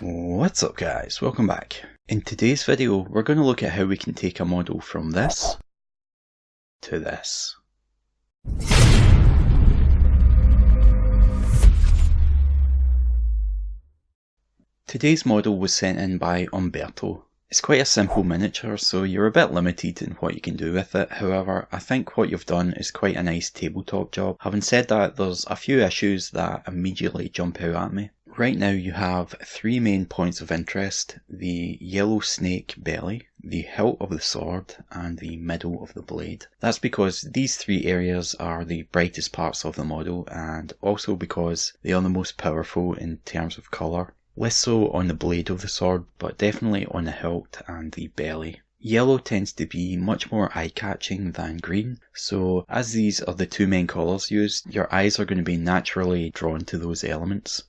What's up guys, welcome back. In today's video we're going to look at how we can take a model from this to this. Today's model was sent in by Umberto. It's quite a simple miniature, so you're a bit limited in what you can do with it. However, I think what you've done is quite a nice tabletop job. Having said that, there's a few issues that immediately jump out at me. Right now you have three main points of interest: the yellow snake belly, the hilt of the sword, and the middle of the blade. That's because these three areas are the brightest parts of the model, and also because they are the most powerful in terms of colour. Less so on the blade of the sword, but definitely on the hilt and the belly. Yellow tends to be much more eye-catching than green, so as these are the two main colours used, your eyes are going to be naturally drawn to those elements.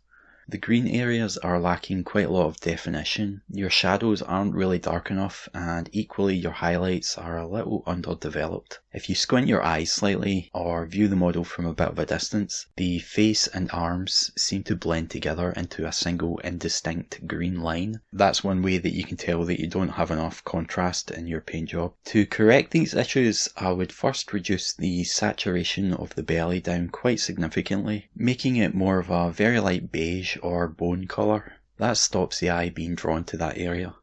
The green areas are lacking quite a lot of definition. Your shadows aren't really dark enough, and equally your highlights are a little underdeveloped. If you squint your eyes slightly or view the model from a bit of a distance, the face and arms seem to blend together into a single indistinct green line. That's one way that you can tell that you don't have enough contrast in your paint job. To correct these issues, I would first reduce the saturation of the belly down quite significantly, making it more of a very light beige or bone colour. That stops the eye being drawn to that area.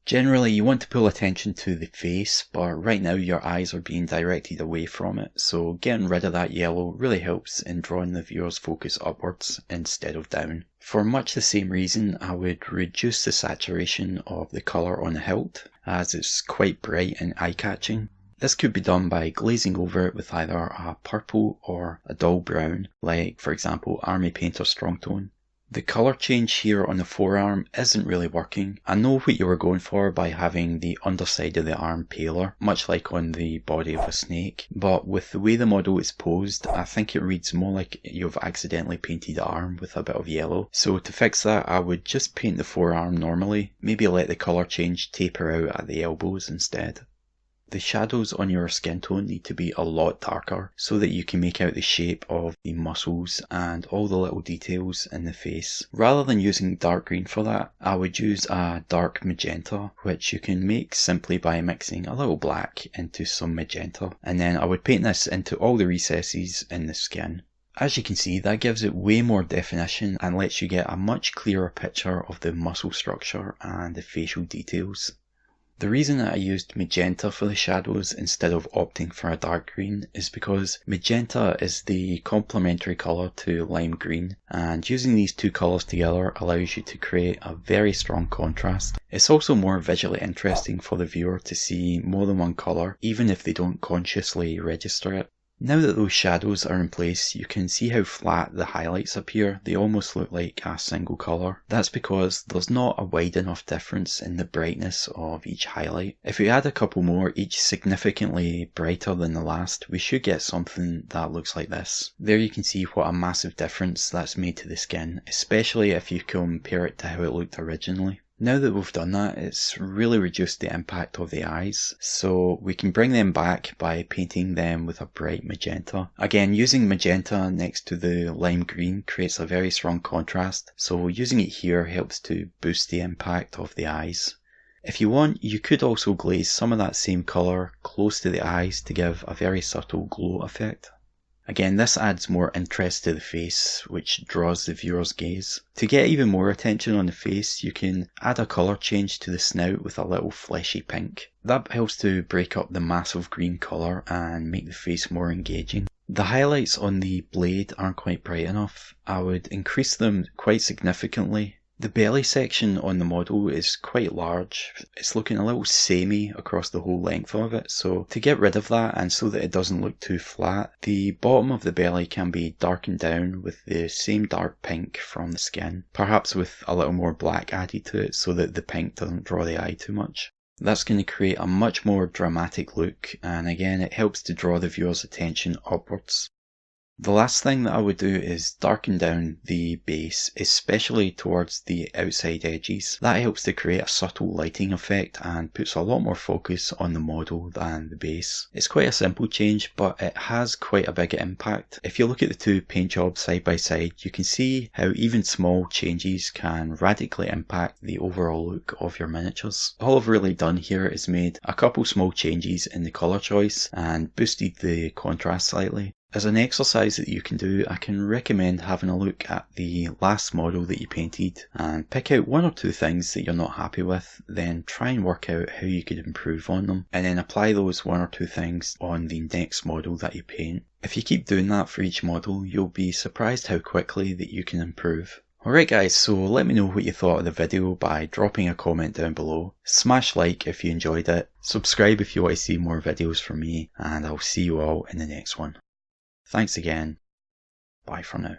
Generally you want to pull attention to the face, but right now your eyes are being directed away from it, so getting rid of that yellow really helps in drawing the viewer's focus upwards instead of down. For much the same reason, I would reduce the saturation of the colour on the hilt, as it's quite bright and eye-catching. This could be done by glazing over it with either a purple or a dull brown, like for example Army Paint or Strong Tone. The colour change here on the forearm isn't really working. I know what you were going for by having the underside of the arm paler, much like on the body of a snake, but with the way the model is posed, I think it reads more like you've accidentally painted the arm with a bit of yellow. So to fix that, I would just paint the forearm normally, maybe let the colour change taper out at the elbows instead. The shadows on your skin tone need to be a lot darker so that you can make out the shape of the muscles and all the little details in the face. Rather than using dark green for that, I would use a dark magenta, which you can make simply by mixing a little black into some magenta, and then I would paint this into all the recesses in the skin. As you can see, that gives it way more definition and lets you get a much clearer picture of the muscle structure and the facial details. The reason that I used magenta for the shadows instead of opting for a dark green is because magenta is the complementary colour to lime green, and using these two colours together allows you to create a very strong contrast. It's also more visually interesting for the viewer to see more than one colour, even if they don't consciously register it. Now that those shadows are in place, you can see how flat the highlights appear. They almost look like a single colour. That's because there's not a wide enough difference in the brightness of each highlight. If we add a couple more, each significantly brighter than the last, we should get something that looks like this. There you can see what a massive difference that's made to the skin, especially if you compare it to how it looked originally. Now that we've done that, it's really reduced the impact of the eyes, so we can bring them back by painting them with a bright magenta. Again, using magenta next to the lime green creates a very strong contrast, so using it here helps to boost the impact of the eyes. If you want, you could also glaze some of that same colour close to the eyes to give a very subtle glow effect. Again, this adds more interest to the face, which draws the viewer's gaze. To get even more attention on the face, you can add a colour change to the snout with a little fleshy pink. That helps to break up the massive green colour and make the face more engaging. The highlights on the blade aren't quite bright enough. I would increase them quite significantly. The belly section on the model is quite large. It's looking a little samey across the whole length of it, so to get rid of that and so that it doesn't look too flat, the bottom of the belly can be darkened down with the same dark pink from the skin, perhaps with a little more black added to it so that the pink doesn't draw the eye too much. That's going to create a much more dramatic look, and again it helps to draw the viewer's attention upwards. The last thing that I would do is darken down the base, especially towards the outside edges. That helps to create a subtle lighting effect and puts a lot more focus on the model than the base. It's quite a simple change, but it has quite a big impact. If you look at the two paint jobs side by side, you can see how even small changes can radically impact the overall look of your miniatures. All I've really done here is made a couple small changes in the colour choice and boosted the contrast slightly. As an exercise that you can do, I can recommend having a look at the last model that you painted and pick out one or two things that you're not happy with, then try and work out how you could improve on them, and then apply those one or two things on the next model that you paint. If you keep doing that for each model, you'll be surprised how quickly that you can improve. Alright guys, so let me know what you thought of the video by dropping a comment down below. Smash like if you enjoyed it, subscribe if you want to see more videos from me, and I'll see you all in the next one. Thanks again. Bye for now.